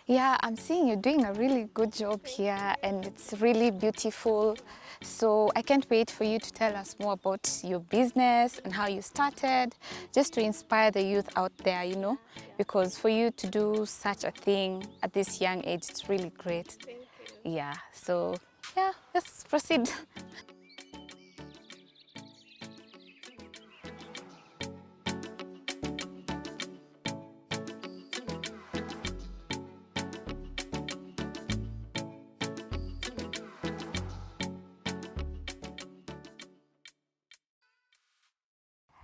Yeah, I'm seeing you're doing a really good job here and it's really beautiful. So I can't wait for you to tell us more about your business and how you started, just to inspire the youth out there, because for you to do such a thing at this young age, it's really great. Thank you. Yeah, so yeah, let's proceed.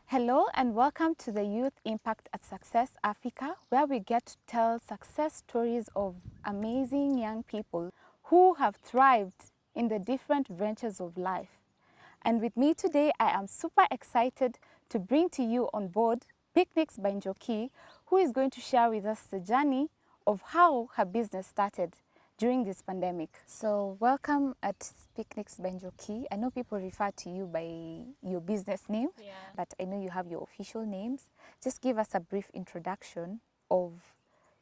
Hello and welcome to the Youth Impact at Success Africa, where we get to tell success stories of amazing young people who have thrived in the different ventures of life. And with me today, I am super excited to bring to you on board Picnics by Njoki, who is going to share with us the journey of how her business started during this pandemic. So welcome at Picnics by Njoki. I know people refer to you by your business name, but I know you have your official names. Just give us a brief introduction of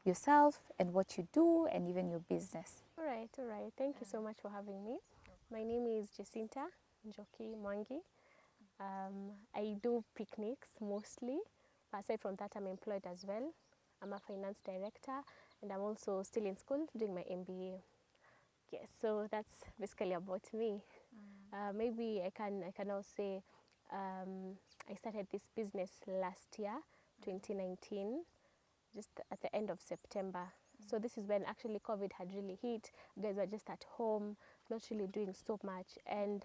yourself and what you do and even your business. All right. Thank you so much for having me. My name is Jacinta Njoki Mwangi. I do picnics mostly. But aside from that, I'm employed as well. I'm a finance director and I'm also still in school doing my MBA. Yes, so that's basically about me. Maybe I can now say I started this business last year, 2019, just at the end of September. So this is when actually COVID had really hit. You guys were just at home, not really doing so much. And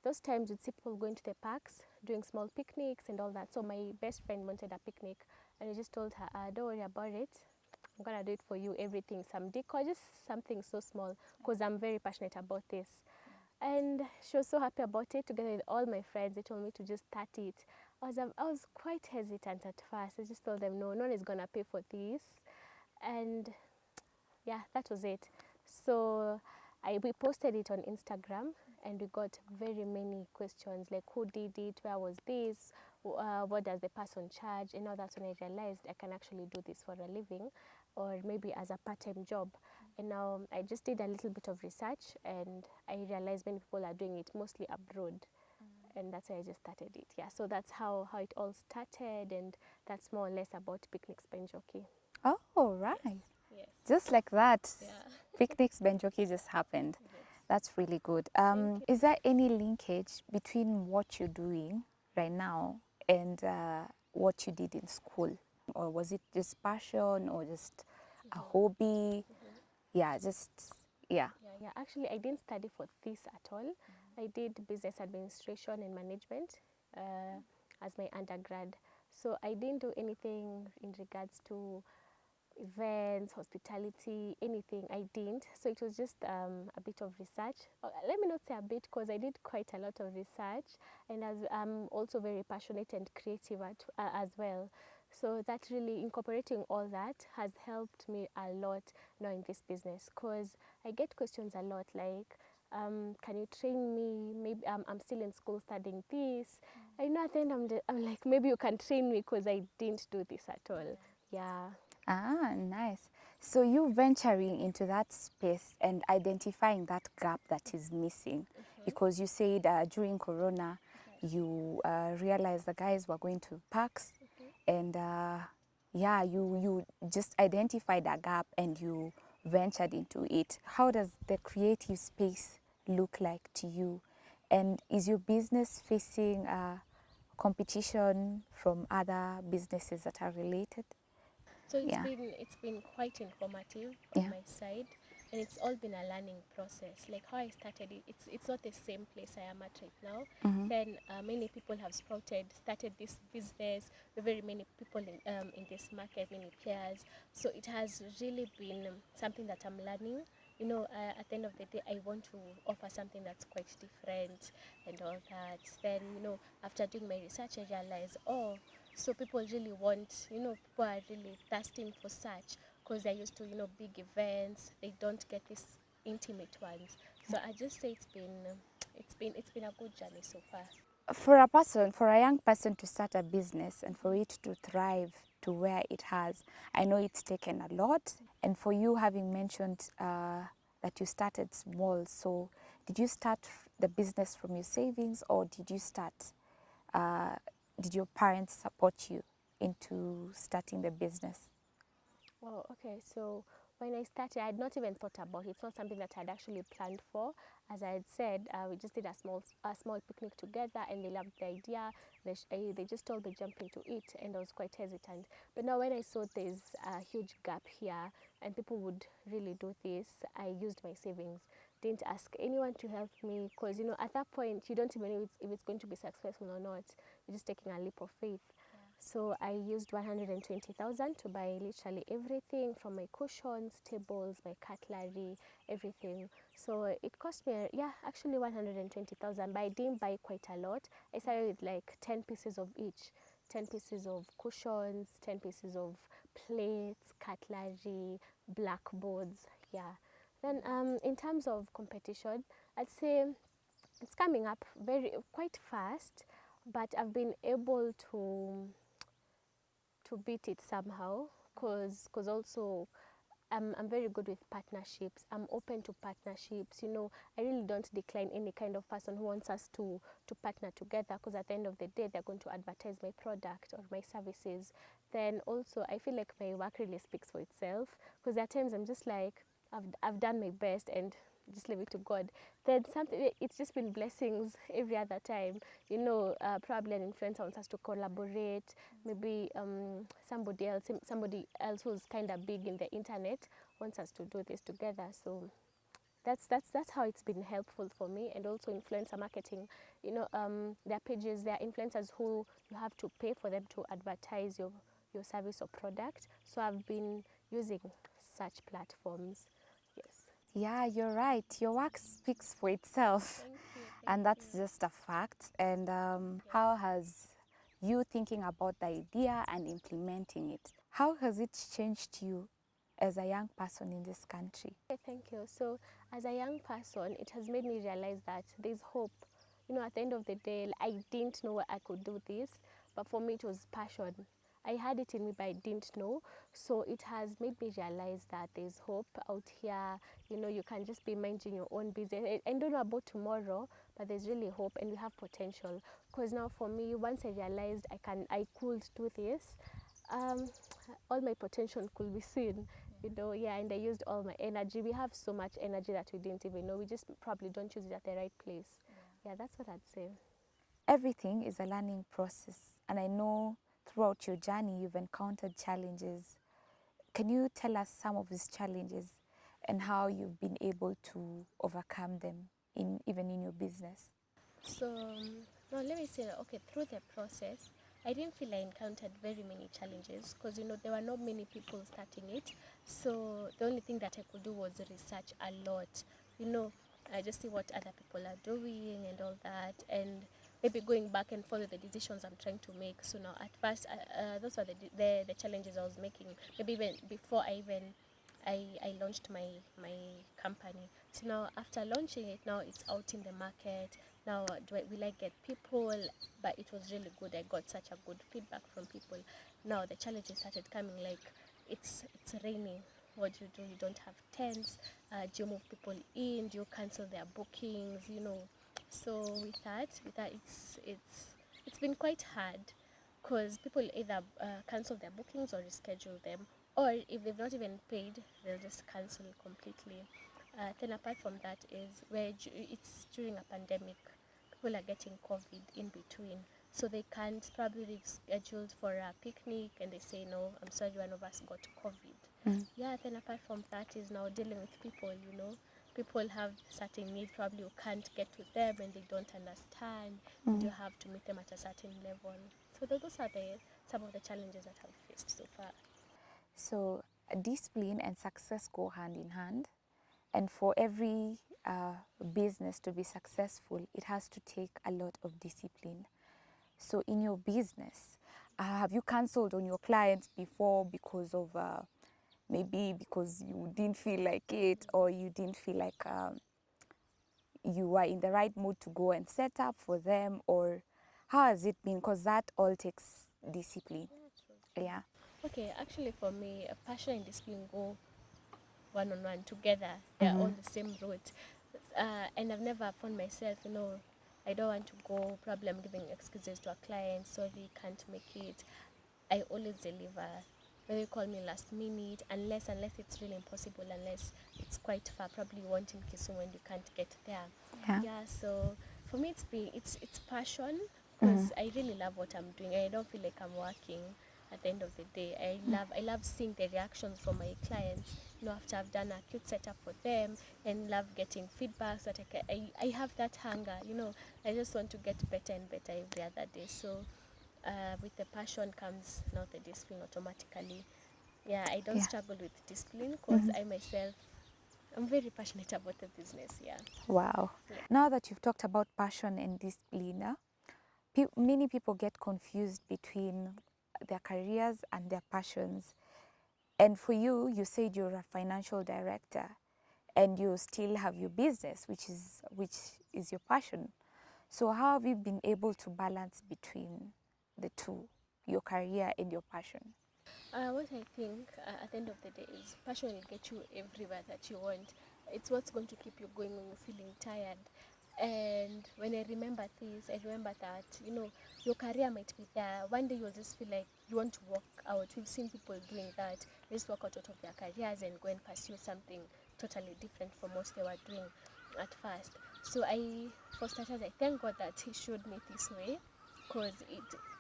those times you'd see people going to the parks, doing small picnics and all that. So my best friend wanted a picnic and I just told her, don't worry about it. I'm gonna do it for you, everything, some decor, just something so small, because I'm very passionate about this. And she was so happy about it. Together with all my friends, they told me to just start it. I was quite hesitant at first. I just told them, no one is gonna pay for this. And yeah, that was it. So we posted it on Instagram and we got very many questions like who did it, where was this, what does the person charge, and all that's when I realized I can actually do this for a living or maybe as a part-time job. And now I just did a little bit of research and I realized many people are doing it mostly abroad. And that's why I just started it. Yeah, so that's how it all started, and that's more or less about Picnics by Njoki. Oh, right. Yes. Just like that, Yeah. Picnics by Njoki just happened. Yes. That's really good. Thank you. Is there any linkage between what you're doing right now and what you did in school? Or was it just passion or just a hobby? Yeah, yeah. Yeah. Actually, I didn't study for this at all. I did business administration and management as my undergrad. So I didn't do anything in regards to events, hospitality, anything. I didn't. So it was just a bit of research. Let me not say a bit because I did quite a lot of research, and as I'm also very passionate and creative as well. So that really incorporating all that has helped me a lot now in this business, because I get questions a lot like, can you train me? Maybe I'm still in school studying this. I know at the end I'm like, maybe you can train me because I didn't do this at all. Yeah. Ah, nice. So you venturing into that space and identifying that gap that is missing, because you said during Corona, you realized the guys were going to parks, and yeah, you just identified a gap and you ventured into it. How does the creative space look like to you? And is your business facing competition from other businesses that are related? So Yeah. it's been quite informative on Yeah. my side, and it's all been a learning process. Like how I started it, it's not the same place I am at right now. Mm-hmm. Then many people have started this business. There are very many people in this market, many players. So it has really been something that I'm learning. At the end of the day, I want to offer something that's quite different and all that. Then, after doing my research, I realized, oh, so people really want, people are really thirsting for such, because they're used to, big events. They don't get these intimate ones. So I just say it's been a good journey so far. For a young person to start a business and for it to thrive to where it has. I know it's taken a lot. And for you, having mentioned that you started small, so did you start the business from your savings, or did your parents support you into starting the business? Oh, okay. So when I started, I had not even thought about it. It's not something that I'd actually planned for. As I had said, we just did a small picnic together, and they loved the idea. They just told me jump into it, and I was quite hesitant. But now when I saw there's a huge gap here, and people would really do this, I used my savings. Didn't ask anyone to help me, because at that point you don't even know if it's going to be successful or not. You're just taking a leap of faith. So I used 120,000 to buy literally everything from my cushions, tables, my cutlery, everything. So it cost me, actually 120,000, but I didn't buy quite a lot. I started with like 10 pieces of each. 10 pieces of cushions, 10 pieces of plates, cutlery, blackboards, yeah. Then in terms of competition, I'd say it's coming up quite fast, but I've been able to beat it somehow, because also I'm very good with partnerships. I'm open to partnerships. I really don't decline any kind of person who wants us to partner together, because at the end of the day, they're going to advertise my product or my services. Then also, I feel like my work really speaks for itself, because at times I'm just like, I've done my best and just leave it to God. Then it's just been blessings every other time. Probably an influencer wants us to collaborate. Maybe somebody else who's kind of big in the internet wants us to do this together. So that's how it's been helpful for me. And also influencer marketing. There are pages, there are influencers who you have to pay for them to advertise your service or product. So I've been using such platforms. Yes. Yeah, you're right. Your work speaks for itself. Thank you. And Thank that's you. just a fact. And Yes. how has you thinking about the idea and implementing it, how has it changed you as a young person in this country? Okay, thank you. So, as a young person, it has made me realize that there's hope. At the end of the day, I didn't know I could do this, but for me, it was passion. I had it in me, but I didn't know. So, it has made me realize that there's hope out here. You can just be minding your own business. I don't know about tomorrow, but there's really hope, and we have potential. Because now, for me, once I realized I could do this, um, all my potential could be seen. And I used all my energy. We have so much energy that we didn't even know. We just probably don't use it at the right place. Yeah, that's what I'd say. Everything is a learning process, and I know throughout your journey you've encountered challenges. Can you tell us some of these challenges and how you've been able to overcome them even in your business? So, now let me say that, okay, through the process, I didn't feel I encountered very many challenges, because, there were not many people starting it. So, the only thing that I could do was research a lot. I just see what other people are doing and all that, and maybe going back and forth with the decisions I'm trying to make. So, now at first, those were the challenges I was making, maybe even before I launched my company. So now after launching it, now it's out in the market. Now will I get people? But it was really good. I got such a good feedback from people. Now the challenges started coming, like it's raining. What do you do? You don't have tents. Do you move people in? Do you cancel their bookings? So with that it's been quite hard, because people either cancel their bookings or reschedule them, or if they've not even paid, they'll just cancel completely. Then apart from that is it's during a pandemic, people are getting COVID in between, so they can't probably reschedule for a picnic, and they say no, I'm sorry, one of us got COVID. Mm. Yeah, then apart from that is now dealing with people. People have certain needs, probably you can't get to them and they don't understand, and you have to meet them at a certain level. So those are some of the challenges that I've faced so far. So, discipline and success go hand in hand. And for every business to be successful, it has to take a lot of discipline. So, in your business, have you cancelled on your clients before because of maybe because you didn't feel like it, or you didn't feel like you were in the right mood to go and set up for them, or how has it been? Because that all takes discipline. Yeah, true. Yeah. Okay, actually for me, passion and discipline go one on one together. They're on the same route. And I've never found myself, I don't want to go, probably I'm giving excuses to a client, sorry, can't make it. I always deliver. Whether you call me last minute, unless it's really impossible, unless it's quite far, probably you want in Kisumu and you can't get there. Yeah. Yeah, so for me it's passion because I really love what I'm doing. I don't feel like I'm working at the end of the day. I love seeing the reactions from my clients, after I've done a cute setup for them, and love getting feedbacks that I have that hunger, I just want to get better and better every other day. So with the passion comes now the discipline automatically. Yeah, I don't Yeah. struggle with discipline because I myself, I'm very passionate about the business. Yeah. Wow. Yeah. Now that you've talked about passion and discipline, many people get confused between their careers and their passions. And for you, you said you're a financial director and you still have your business, which is your passion. So how have you been able to balance between the two, your career and your passion? What I think at the end of the day is passion will get you everywhere that you want. It's what's going to keep you going when you're feeling tired. And when I remember this, I remember that, your career might be there. One day you'll just feel like you want to walk out. We've seen people doing that. They just walk out of their careers and go and pursue something totally different from what they were doing at first. So for starters, I thank God that He showed me this way, because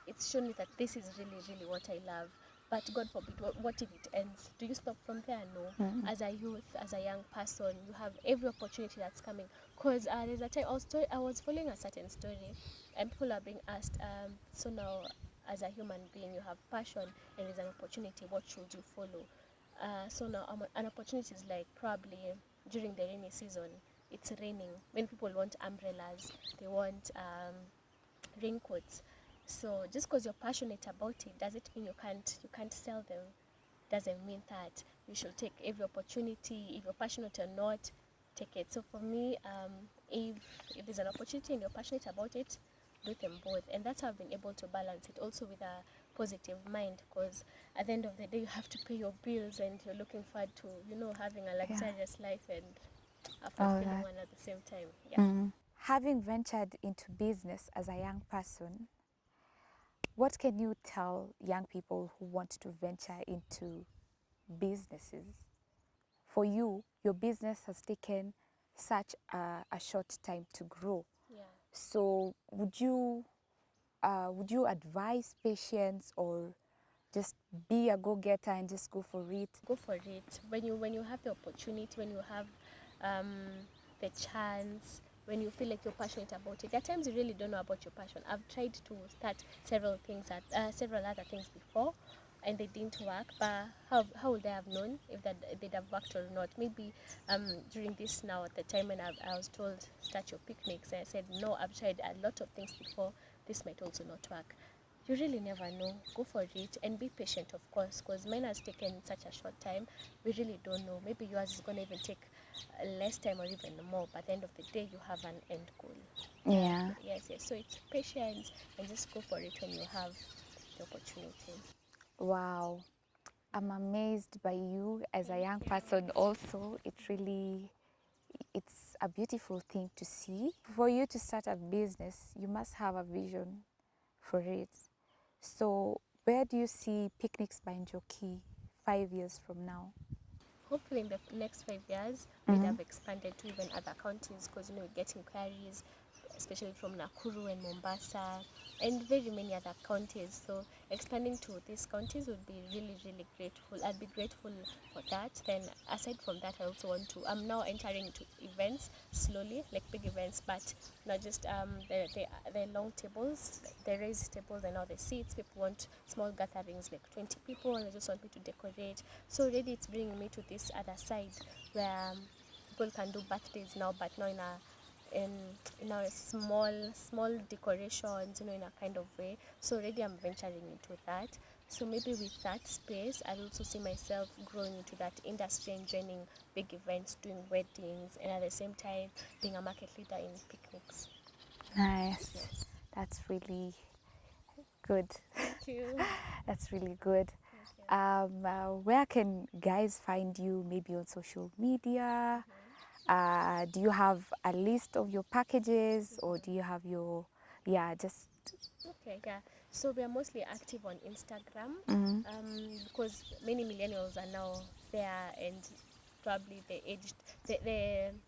it's shown me that this is really, really what I love. But God forbid, what if it ends? Do you stop from there? No. As a youth, as a young person, you have every opportunity that's coming. Because there's a time I was following a certain story, and people are being asked, so now, as a human being, you have passion and there's an opportunity. What should you follow? So now, an opportunity is like probably during the rainy season. It's raining. When people want umbrellas, they want raincoats. So just because you're passionate about it, does it mean you can't sell them? Doesn't mean that. You should take every opportunity. If you're passionate or not, take it. So for me, if there's an opportunity and you're passionate about it, do them both. And that's how I've been able to balance it also with a positive mind, because at the end of the day you have to pay your bills and you're looking forward to having a Yeah. luxurious life and a All fulfilling right. one at the same time. Yeah. Having ventured into business as a young person, what can you tell young people who want to venture into businesses? For you, your business has taken such a short time to grow. Yeah. So would you advise patience or just be a go-getter and just go for it? Go for it. When you have the opportunity, when you have um, the chance, when you feel like you're passionate about it. There are times you really don't know about your passion. I've tried to start several other things before, and they didn't work. But how would I have known if that they'd have worked or not? Maybe during this now, at the time when I was told start your picnics, and I said no. I've tried a lot of things before. This might also not work. You really never know. Go for it and be patient, of course, because mine has taken such a short time. We really don't know. Maybe yours is going to even take less time or even more, but at the end of the day, you have an end goal. Yeah. Yeah. Yes, yes. So it's patience and just go for it when you have the opportunity. Wow. I'm amazed by you as a Thank young you. person also. It's a beautiful thing to see. For you to start a business, you must have a vision for it. So where do you see Picnics by Njoki 5 years from now? Hopefully in the next 5 years we'd have expanded to even other counties, because we get inquiries especially from Nakuru and Mombasa and very many other counties. So expanding to these counties would be really, really grateful. I'd be grateful for that. Then aside from that, I also want to, I'm now entering into events slowly, like big events, but not just the long tables, the raised tables and all the seats. People want small gatherings like 20 people, and they just want me to decorate. So already it's bringing me to this other side where people can do birthdays now, but now in a small decorations, in a kind of way. So already I'm venturing into that. So maybe with that space, I also see myself growing into that industry and joining big events, doing weddings, and at the same time being a market leader in picnics. Nice. Yes. That's really good. Thank you. That's really good. Thank you. Where can guys find you? Maybe on social media? Do you have a list of your packages, or do you have your, yeah, just... Okay, yeah. So we are mostly active on Instagram, Mm. because many millennials are now there, and probably the aged,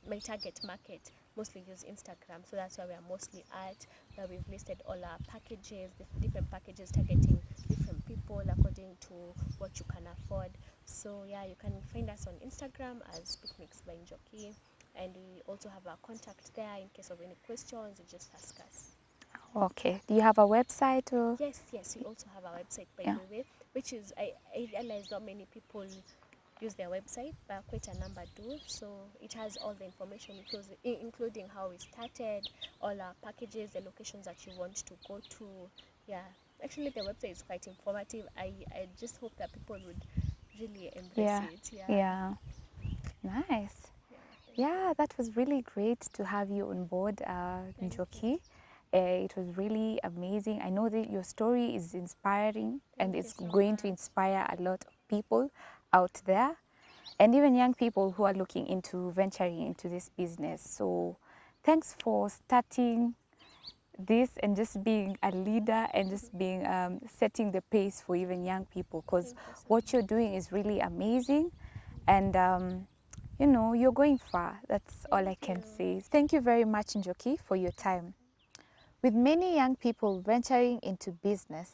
my target market mostly use Instagram. So that's where we are mostly at, where we've listed all our packages, the different packages targeting different people according to what you can afford. So yeah, you can find us on Instagram as Picnics by Njoki, and we also have our contact there. In case of any questions, you just ask us. Okay. Do you have a website or? Yes, we also have our website, by Yeah. the way, which is, I realize not many people use their website, but quite a number do. So it has all the information, including how we started, all our packages, the locations that you want to go to. Yeah, actually the website is quite informative. I just hope that people would really embrace Yeah. it. Yeah. Yeah. Nice. Yeah, thank Yeah, you. that was really great to have you on board, Thank you. Njoki. It was really amazing. I know that your story is inspiring and Thank you it's so going to much. inspire a lot of people out there, and even young people who are looking into venturing into this business. So thanks for starting this and just being a leader and just being setting the pace for even young people, because Thank you so what you're much. doing is really amazing, and you know, you're going far. That's all I Thank can you. say. Thank you very much, Njoki, for your time. With many young people venturing into business,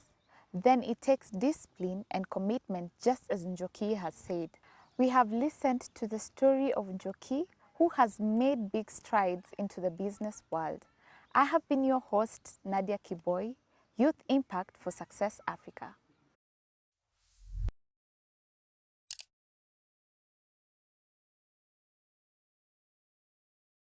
then it takes discipline and commitment, just as Njoki has said. We have listened to the story of Njoki, who has made big strides into the business world. I have been your host, Nadia Kiboi, Youth Impact for Success Africa.